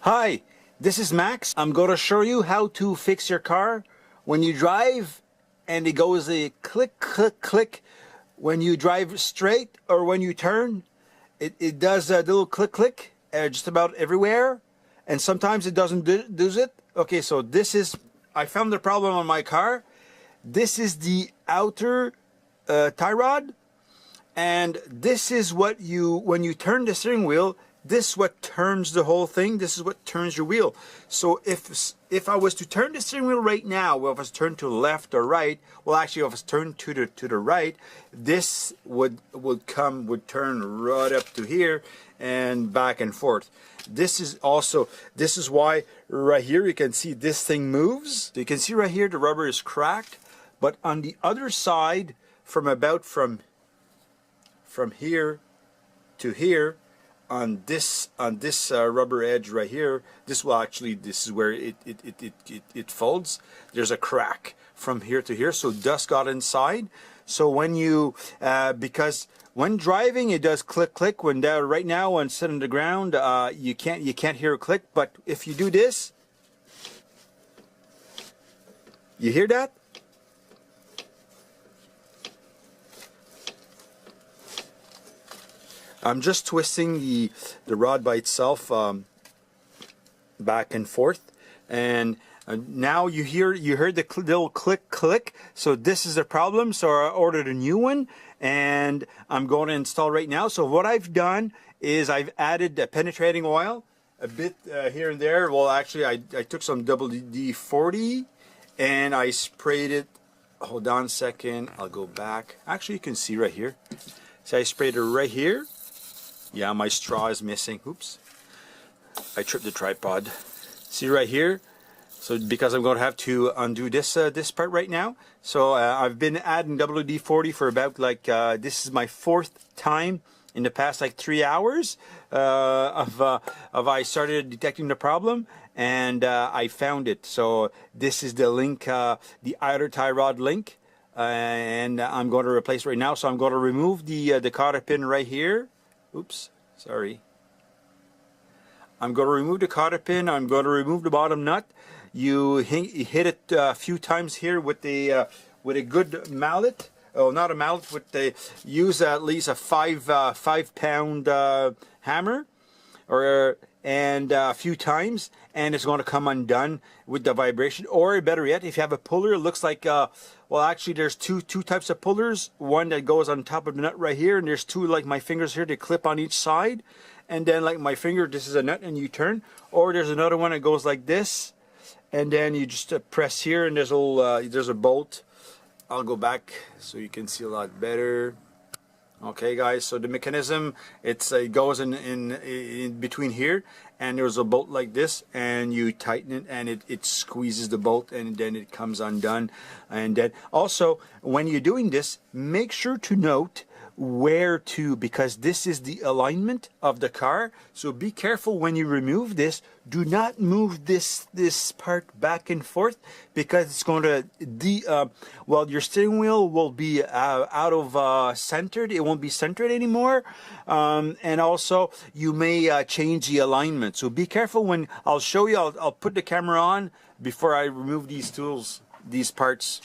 Hi, this is Max. I'm going to show you how to fix your car when you drive and it goes a click, click, click. When you drive straight or when you turn, it does a little click, click just about everywhere. And sometimes it doesn't do it. Okay, so this is, I found the problem on my car. This is the outer tie rod. And this is what when you turn the steering wheel, this is what turns the whole thing. This is what turns your wheel. So if I was to turn the steering wheel right now, well, if I was turned to the left or right, well, actually, if I was turned to the right, this would turn right up to here and back and forth. This is why right here you can see this thing moves. So you can see right here the rubber is cracked, but on the other side, from here to here, on this rubber edge right here, this is where it folds. There's a crack from here to here, so dust got inside. So when you because when driving it does click click. When right now when sitting on the ground, you can't hear a click. But if you do this, you hear that? I'm just twisting the rod by itself back and forth, and now you heard the little click click. So this is the problem. So I ordered a new one, and I'm going to install right now. So what I've done is I've added penetrating oil a bit here and there. Well, actually, I took some WD-40 and I sprayed it. Hold on a second. I'll go back. Actually, you can see right here. So I sprayed it right here. Yeah, my straw is missing. Oops. I tripped the tripod. See right here? So because I'm going to have to undo this part right now. So I've been adding WD-40 for about this is my 4th time in the past 3 hours of I started detecting the problem, and I found it. So this is the link, the outer tie rod link, and I'm going to replace it right now. So I'm going to remove the cotter pin right here. Oops, sorry. I'm going to remove the cotter pin. I'm going to remove the bottom nut. You hit it a few times here with a good mallet. Oh, not a mallet. Use at least a 5-pound hammer, and a few times, and it's going to come undone with the vibration. Or better yet, if you have a puller, it looks like well, actually there's two types of pullers. One that goes on top of the nut right here, and there's two like my fingers here to clip on each side, and then like my finger, this is a nut and you turn. Or there's another one that goes like this, and then you just press here, and there's a bolt. I'll go back so you can see a lot better. Okay, guys, so the mechanism, it goes in between here, and there's a bolt like this, and you tighten it, and it squeezes the bolt, and then it comes undone. And then also, when you're doing this, make sure to note where to, because this is the alignment of the car. So be careful when you remove this. Do not move this part back and forth, because it's going to well, your steering wheel will be out of centered. It won't be centered anymore, and also you may change the alignment. So be careful when I'll show you. I'll put the camera on before I remove these parts.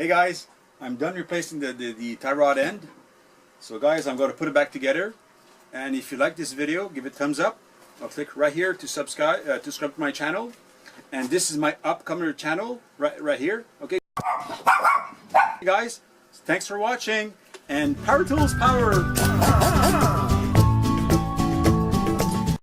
Hey guys, I'm done replacing the tie rod end. So guys, I'm going to put it back together. And if you like this video, give it a thumbs up. I'll click right here to subscribe to my channel. And this is my upcoming channel right here. Okay, guys, thanks for watching. And Power Tools Power.